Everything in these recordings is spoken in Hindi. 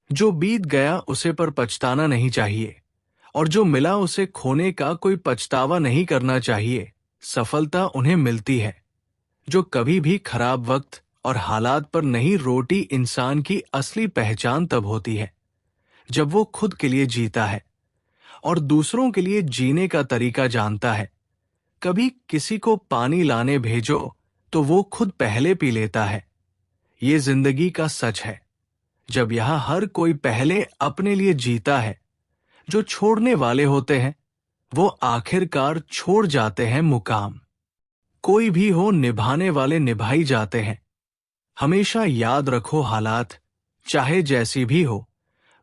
जो बीत गया उसे पर पछताना नहीं चाहिए, और जो मिला उसे खोने का कोई पछतावा नहीं करना चाहिए। सफलता उन्हें मिलती है जो कभी भी खराब वक्त और हालात पर नहीं रोटी। इंसान की असली पहचान तब होती है जब वो खुद के लिए जीता है और दूसरों के लिए जीने का तरीका जानता है। कभी किसी को पानी लाने भेजो तो वो खुद पहले पी लेता है। ये जिंदगी का सच है। जब यहां हर कोई पहले अपने लिए जीता है, जो छोड़ने वाले होते हैं वो आखिरकार छोड़ जाते हैं मुकाम। कोई भी हो, निभाने वाले निभाई जाते हैं। हमेशा याद रखो, हालात चाहे जैसी भी हो,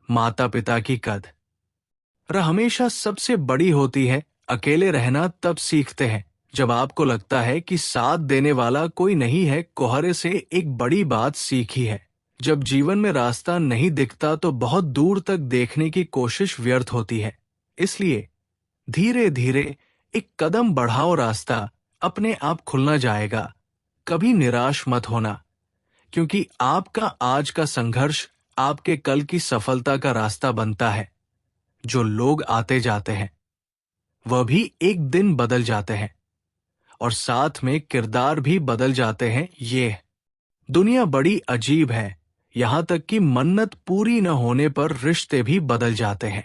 माता पिता की कदर हमेशा सबसे बड़ी होती है। अकेले रहना तब सीखते हैं जब आपको लगता है कि साथ देने वाला कोई नहीं है। कोहरे से एक बड़ी बात सीखी है, जब जीवन में रास्ता नहीं दिखता तो बहुत दूर तक देखने की कोशिश व्यर्थ होती है। इसलिए धीरे धीरे एक कदम बढ़ाओ, रास्ता अपने आप खुलना जाएगा। कभी निराश मत होना, क्योंकि आपका आज का संघर्ष आपके कल की सफलता का रास्ता बनता है। जो लोग आते जाते हैं वह भी एक दिन बदल जाते हैं, और साथ में किरदार भी बदल जाते हैं। ये दुनिया बड़ी अजीब है, यहां तक कि मन्नत पूरी न होने पर रिश्ते भी बदल जाते हैं।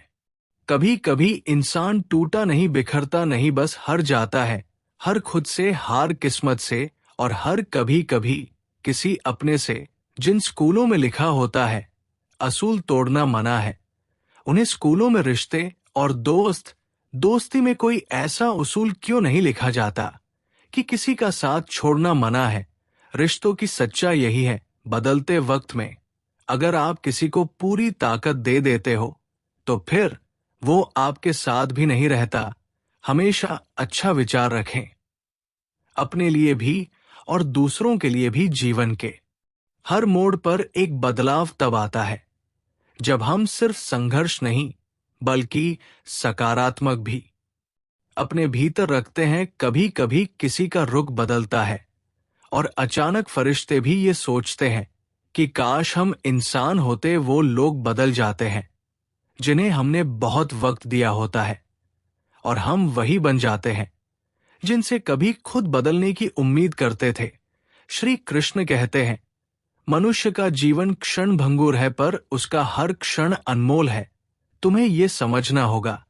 कभी कभी इंसान टूटा नहीं, बिखरता नहीं, बस हार जाता है। हर खुद से, हार किस्मत से, और हर कभी कभी किसी अपने से। जिन स्कूलों में लिखा होता है असूल तोड़ना मना है, उन्हें स्कूलों में रिश्ते और दोस्ती में कोई ऐसा उसूल क्यों नहीं लिखा जाता कि किसी का साथ छोड़ना मना है। रिश्तों की सच्चाई यही है, बदलते वक्त में अगर आप किसी को पूरी ताकत दे देते हो तो फिर वो आपके साथ भी नहीं रहता। हमेशा अच्छा विचार रखें, अपने लिए भी और दूसरों के लिए भी। जीवन के हर मोड़ पर एक बदलाव तब आता है जब हम सिर्फ संघर्ष नहीं बल्कि सकारात्मक भी अपने भीतर रखते हैं। कभी कभी किसी का रुख बदलता है और अचानक फरिश्ते भी ये सोचते हैं कि काश हम इंसान होते। वो लोग बदल जाते हैं जिन्हें हमने बहुत वक्त दिया होता है, और हम वही बन जाते हैं जिनसे कभी खुद बदलने की उम्मीद करते थे। श्री कृष्ण कहते हैं, मनुष्य का जीवन क्षण भंगुर है पर उसका हर क्षण अनमोल है। तुम्हें यह समझना होगा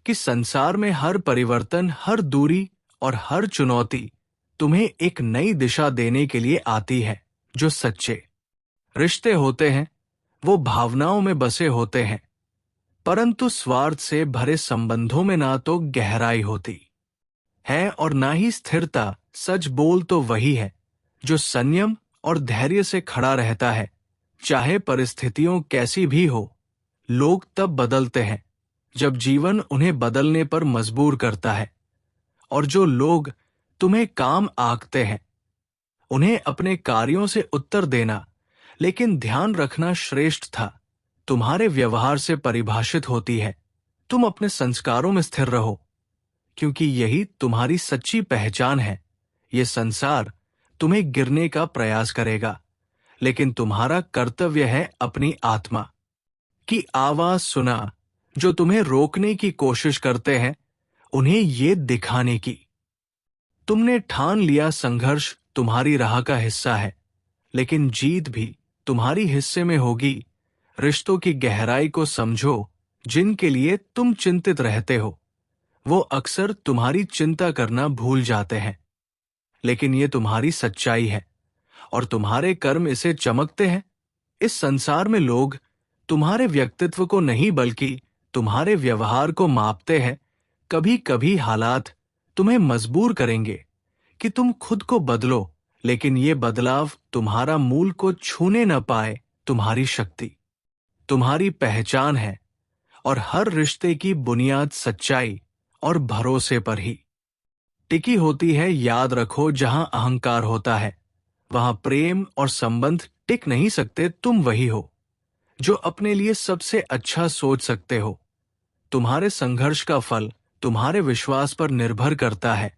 कि संसार में हर परिवर्तन, हर दूरी और हर चुनौती तुम्हें एक नई दिशा देने के लिए आती है। जो सच्चे रिश्ते होते हैं वो भावनाओं में बसे होते हैं, परंतु स्वार्थ से भरे संबंधों में ना तो गहराई होती है और ना ही स्थिरता। सच बोल तो वही है जो संयम और धैर्य से खड़ा रहता है, चाहे परिस्थितियां कैसी भी हो। लोग तब बदलते हैं जब जीवन उन्हें बदलने पर मजबूर करता है, और जो लोग तुम्हें काम आंकते हैं उन्हें अपने कार्यों से उत्तर देना, लेकिन ध्यान रखना श्रेष्ठ था, तुम्हारे व्यवहार से परिभाषित होती है। तुम अपने संस्कारों में स्थिर रहो, क्योंकि यही तुम्हारी सच्ची पहचान है। ये संसार तुम्हें गिरने का प्रयास करेगा, लेकिन तुम्हारा कर्तव्य है अपनी आत्मा की आवाज सुना। जो तुम्हें रोकने की कोशिश करते हैं उन्हें ये दिखाने की तुमने ठान लिया। संघर्ष तुम्हारी राह का हिस्सा है, लेकिन जीत भी तुम्हारी हिस्से में होगी। रिश्तों की गहराई को समझो, जिनके लिए तुम चिंतित रहते हो वो अक्सर तुम्हारी चिंता करना भूल जाते हैं, लेकिन ये तुम्हारी सच्चाई है और तुम्हारे कर्म इसे चमकते हैं। इस संसार में लोग तुम्हारे व्यक्तित्व को नहीं बल्कि तुम्हारे व्यवहार को मापते हैं। कभी कभी हालात तुम्हें मजबूर करेंगे कि तुम खुद को बदलो, लेकिन ये बदलाव तुम्हारा मूल को छूने न पाए। तुम्हारी शक्ति तुम्हारी पहचान है, और हर रिश्ते की बुनियाद सच्चाई और भरोसे पर ही टिकी होती है। याद रखो, जहां अहंकार होता है वहां प्रेम और संबंध टिक नहीं सकते। तुम वही हो जो अपने लिए सबसे अच्छा सोच सकते हो। तुम्हारे संघर्ष का फल तुम्हारे विश्वास पर निर्भर करता है।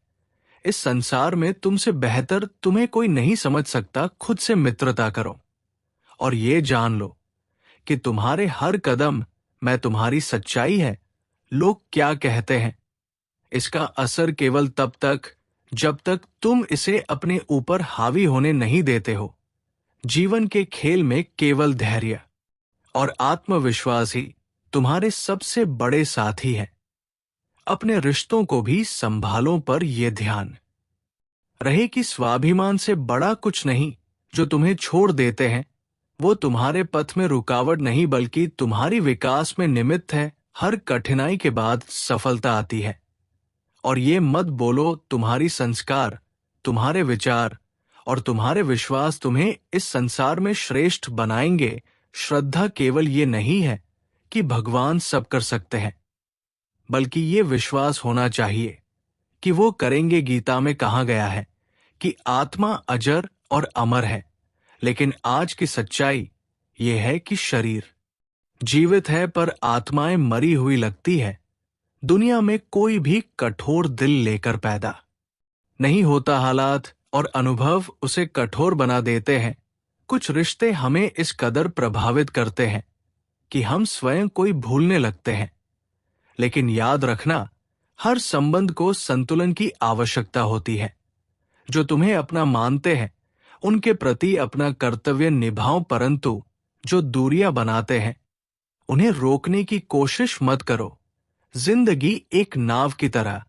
इस संसार में तुमसे बेहतर तुम्हें कोई नहीं समझ सकता। खुद से मित्रता करो और ये जान लो कि तुम्हारे हर कदम मैं तुम्हारी सच्चाई है, लोग क्या कहते हैं, इसका असर केवल तब तक जब तक तुम इसे अपने ऊपर हावी होने नहीं देते हो। जीवन के खेल में केवल धैर्य और आत्मविश्वास ही तुम्हारे सबसे बड़े साथी हैं। अपने रिश्तों को भी संभालो, पर यह ध्यान रहे कि स्वाभिमान से बड़ा कुछ नहीं जो तुम्हें छोड़ देते हैं। वो तुम्हारे पथ में रुकावट नहीं बल्कि तुम्हारी विकास में निमित्त है। हर कठिनाई के बाद सफलता आती है। और ये मत बोलो तुम्हारी संस्कार, तुम्हारे विचार और तुम्हारे विश्वास तुम्हें इस संसार में श्रेष्ठ बनाएंगे। श्रद्धा केवल ये नहीं है कि भगवान सब कर सकते हैं, बल्कि ये विश्वास होना चाहिए कि वो करेंगे। गीता में कहा गया है कि आत्मा अजर और अमर है, लेकिन आज की सच्चाई ये है कि शरीर जीवित है पर आत्माएं मरी हुई लगती है। दुनिया में कोई भी कठोर दिल लेकर पैदा नहीं होता। हालात और अनुभव उसे कठोर बना देते हैं। कुछ रिश्ते हमें इस कदर प्रभावित करते हैं कि हम स्वयं कोई भूलने लगते हैं। लेकिन याद रखना, हर संबंध को संतुलन की आवश्यकता होती है। जो तुम्हें अपना मानते हैं उनके प्रति अपना कर्तव्य निभाओ, परंतु जो दूरियां बनाते हैं उन्हें रोकने की कोशिश मत करो। जिंदगी एक नाव की तरह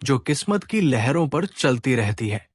जो किस्मत की लहरों पर चलती रहती है।